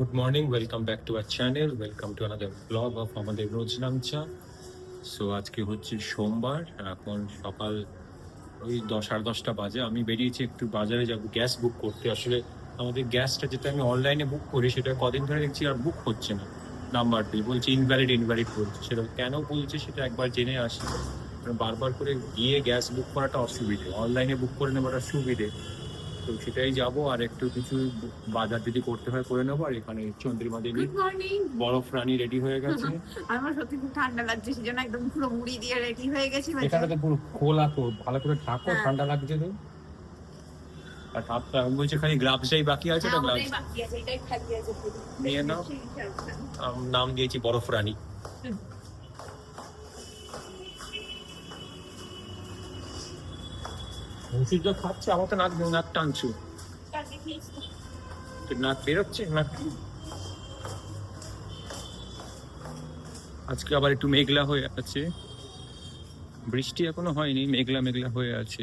Good morning, welcome back to our channel. Welcome to another vlog of আমাদের রোজ নামচা। So আজকে হচ্ছে সোমবার, এখন সকাল ওই 10 সাড়ে 10টা বাজে। আমি বেরিয়েছি একটু বাজারে যাব গ্যাস বুক করতে। আসলে আমাদের গ্যাসটা যেটা আমি অনলাইনে বুক করি সেটা কদিন ধরে দেখছি আর বুক হচ্ছে না। নাম্বার দিয়ে বলছে ইনভ্যালিড বলছে। সেটা কেন বলছে সেটা একবার জেনে আসি। বারবার করে গিয়ে গ্যাস বুক করাটা অসুবিধে, অনলাইনে বুক করে নেওয়াটা সুবিধে। তো সেটাই যাবো, আর একটু কিছু বাজার যদি করতে হয় করে নেবো। আর এখানে চন্দ্রিমা দেবী গুড মর্নিং। বরফ রানী রেডি হয়ে গেছে। আমার সত্যি খুব ঠান্ডা লাগছে, সেজন্য একদম পুরো মুড়ি দিয়ে রেডি হয়ে গেছি। এখানে তো পুরো খোলা, তো ভালো করে থাকো, হ্যাঁ। ঠান্ডা লাগছে তো। আর হাতটা বলছে খালি গ্লাভসটাই বাকি আছে, ওটা গ্লাভস নিয়ে নাও। নাম দিয়েছি বরফ রানী। ওষুধ যা খাচ্ছে আমার তো নাক টানছো, নাক বেরোচ্ছে নাক। আজকে আবার একটু মেঘলা হয়ে আছে, বৃষ্টি এখনো হয়নি, মেঘলা মেঘলা হয়ে আছে।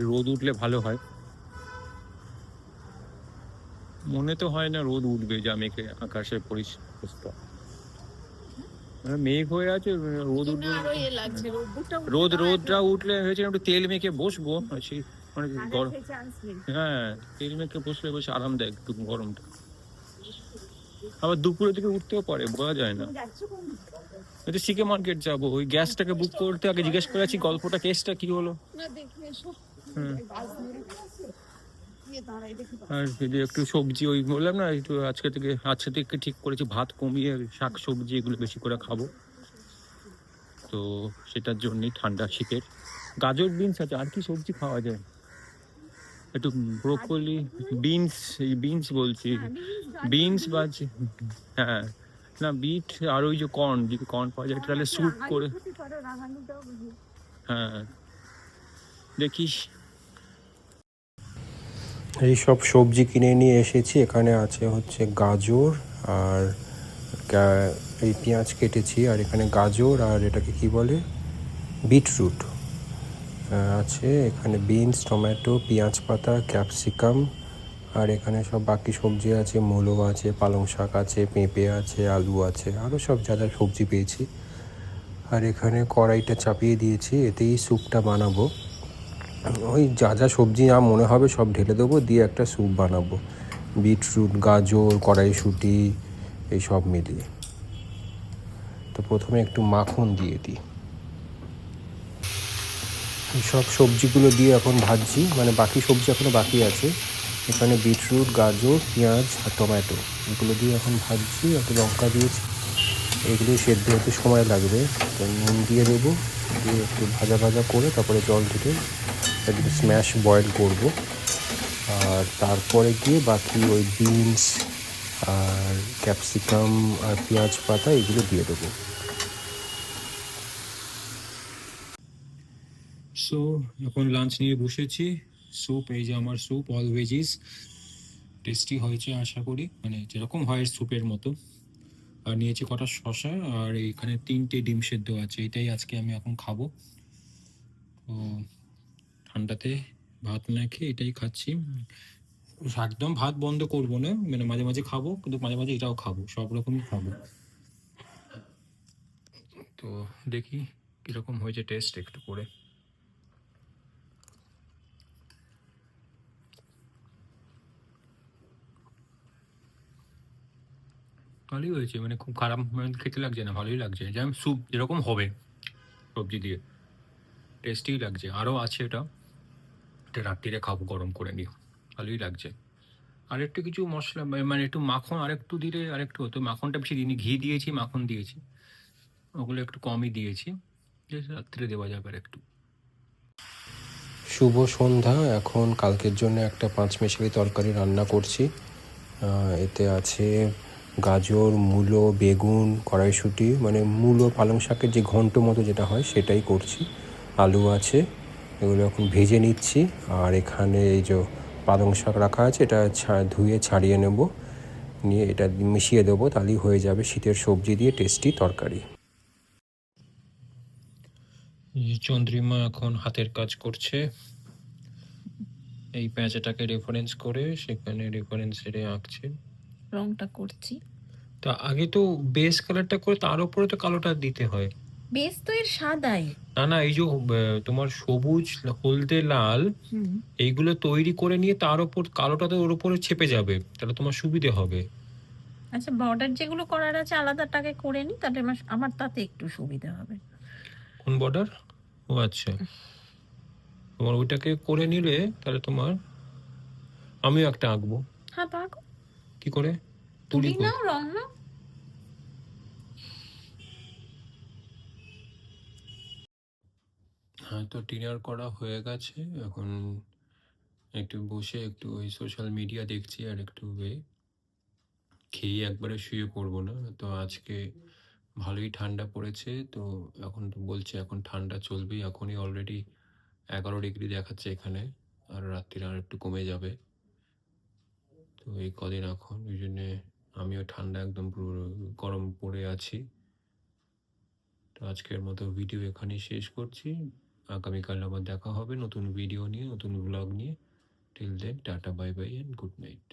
রোদ উঠলে ভালো হয়, মনে তো হয় না রোদ উঠবে, যা মেঘে আকাশের পরিষ্কার মেঘ হয়ে আছে। রোদ উঠবে, রোদটা উঠলে হয়েছে একটু তেল মেখে বসবো, মানে গরম। হ্যাঁ, তেল মেখে বসলে বেশ আরামদায়ক একটু গরমটা। আবার দুপুরের দিকে উঠতেও পারে, বোঝা যায় না। সিকে মার্কেট যাবো, ওই গ্যাসটাকে বুক করতে আগে জিজ্ঞেস করে আছি গল্পটা, কেসটা কি হলো। আর যদি একটু সবজি, ওই বললাম না একটু আজকে থেকে ঠিক করেছি ভাত কমিয়ে শাক সবজি এগুলো বেশি করে খাবো। তো সেটার জন্যই ঠান্ডা শীতের গাজর বিনস আছে। আর কি সবজি খাওয়া যায়? একটু ব্রোকলি, বিনস বলছি, বিনস বা হ্যাঁ না বিট, আর ওই যে কর্ন, যদি কর্ন পাওয়া যায় তাহলে স্যুপ করে। হ্যাঁ দেখিস। এই সব সবজি কিনে নিয়ে এসেছি। এখানে আছে হচ্ছে গাজর আর এই পেঁয়াজ কেটেছি, আর এখানে গাজর আর এটাকে কি বলে বিটরুট আছে। এখানে বিনস, টমেটো, পেঁয়াজ পাতা, ক্যাপসিকাম, আর এখানে সব বাকি সবজি আছে, মূলো আছে, পালং শাক আছে, পেঁপে আছে, আলু আছে, আরও সব যা যা সবজি পেয়েছি। আর এখানে কড়াইটা চাপিয়ে দিয়েছি, এতেই স্যুপটা বানাবো। ওই যা যা সবজি যা মনে হবে সব ঢেলে দেবো, দিয়ে একটা স্যুপ বানাবো, বিটরুট, গাজর, কড়াইশুঁটি এই সব মিলিয়ে। তো প্রথমে একটু মাখন দিয়ে দিই। এই সব সবজিগুলো দিয়ে এখন ভাজছি, মানে বাকি সবজি এখনও বাকি আছে। এখানে বিটরুট, গাজর, পেঁয়াজ আর টমেটো এগুলো দিয়ে এখন ভাজছি, একটু লঙ্কা দিয়েছি। এগুলো সেদ্ধ হতে সময় লাগবে, তো নুন দিয়ে দেবো, দিয়ে একটু ভাজা ভাজা করে তারপরে জল ঢেলে একটু স্ম্যাশ বয়েল করব। আর তারপরে গিয়ে বাকি ওই বিনস আর ক্যাপসিকাম আর পেঁয়াজ পাতা এগুলো দিয়ে দেবো। সো এখন লাঞ্চ নিয়ে বসেছি। স্যুপ, এই যে আমার স্যুপ, অল ভেজিস। টেস্টি হয়েছে আশা করি, মানে যেরকম হয় স্যুপের মতো। আর নিয়েছি কটা শসা, আর এইখানে 3টে ডিম সেদ্ধ আছে। এটাই আজকে আমি এখন খাবো। তো ঠান্ডাতে ভাত না খেয়ে এটাই খাচ্ছি। একদম ভাত বন্ধ করবো না, মানে মাঝে মাঝে খাবো, কিন্তু মাঝে মাঝে এটাও খাবো, সব রকমই খাবো। তো দেখি কিরকম হয়েছে টেস্ট একটু করে। ভালোই হয়েছে, মানে খুব খারাপ খেতে লাগছে না, ভালোই লাগছে, যেমন স্যুপ যেরকম হবে সবজি দিয়ে, টেস্টিই লাগছে। আরও আছে এটা রাত্রিরে খাবো গরম করে নিয়ে, ভালোই লাগছে। আর একটু কিছু মশলা, মানে একটু মাখন আর একটু দিলে আর একটু হতো। মাখনটা বেশি দিইনি, ঘি দিয়েছি, মাখন দিয়েছি, ওগুলো একটু কমই দিয়েছি, রাত্রে দেওয়া যাবে আর একটু। শুভ সন্ধ্যা। এখন কালকের জন্য একটা পাঁচমেশালি তরকারি রান্না করছি। এতে আছে গাজর, মূলো, বেগুন, কড়াইশুঁটি, মানে মূলো পালং শাকের যে ঘন্ট মতো যেটা হয় সেটাই করছি। আলু আছে, এগুলো এখন ভেজে নিচ্ছি। আর এখানে এই যে পালং শাক রাখা আছে, এটা ধুয়ে ছাড়িয়ে নেব, নিয়ে এটা মিশিয়ে দেবো, তাহলেই হয়ে যাবে শীতের সবজি দিয়ে টেস্টি তরকারি। চন্দ্রিমা এখন হাতের কাজ করছে। এই প্যাঁচাটাকে রেফারেন্স করে সেখানে রেফারেন্স এরে আঁকছে। রংটা করছি। তা আগে তো বেস কালারটা করে তার উপরে তো কালোটা দিতে হয়। বেশ তো এর সাদাই। না না, এই যে তোমার সবুজ, হলদে, লাল হুম। এইগুলো তৈরি করে নিয়ে তার উপর কালোটা তো ওর উপরে চেপে যাবে, তাহলে তোমার সুবিধে হবে। আচ্ছা, বর্ডার যেগুলো করার আছে আলাদাটাকে করে নি, তাহলে আমার তাতে একটু সুবিধা হবে। কোন বর্ডার? ও আচ্ছা, তোমার ওইটাকে করে নিলে তাহলে তোমার, আমিও একটা আঁকবো। হ্যাঁ, পারো। কি করে? তুলি কই? নাও, রং নাও। হ্যাঁ, তো ডিনার করা হয়ে গেছে। এখন একটু বসে একটু ওই সোশ্যাল মিডিয়া দেখছি, আর একটু খেয়ে একবারে শুয়ে পড়বো না তো। আজকে ভালোই ঠান্ডা পড়েছে, তো এখন তো বলছে এখন ঠান্ডা চলবেই। এখনই অলরেডি 11 ডিগ্রি দেখাচ্ছে এখানে, আর রাত্রিরে আর একটু কমে যাবে। তো এই কদিন এখন ওই জন্যে আমিও ঠান্ডা একদম পুরো গরম পড়ে আছি। তো আজকের মতো ভিডিও এখানেই শেষ করছি। আগামীকাল আবার দেখা হবে নতুন ভিডিও নিয়ে, নতুন ব্লগ নিয়ে। Till then, tata, bye bye, and good night.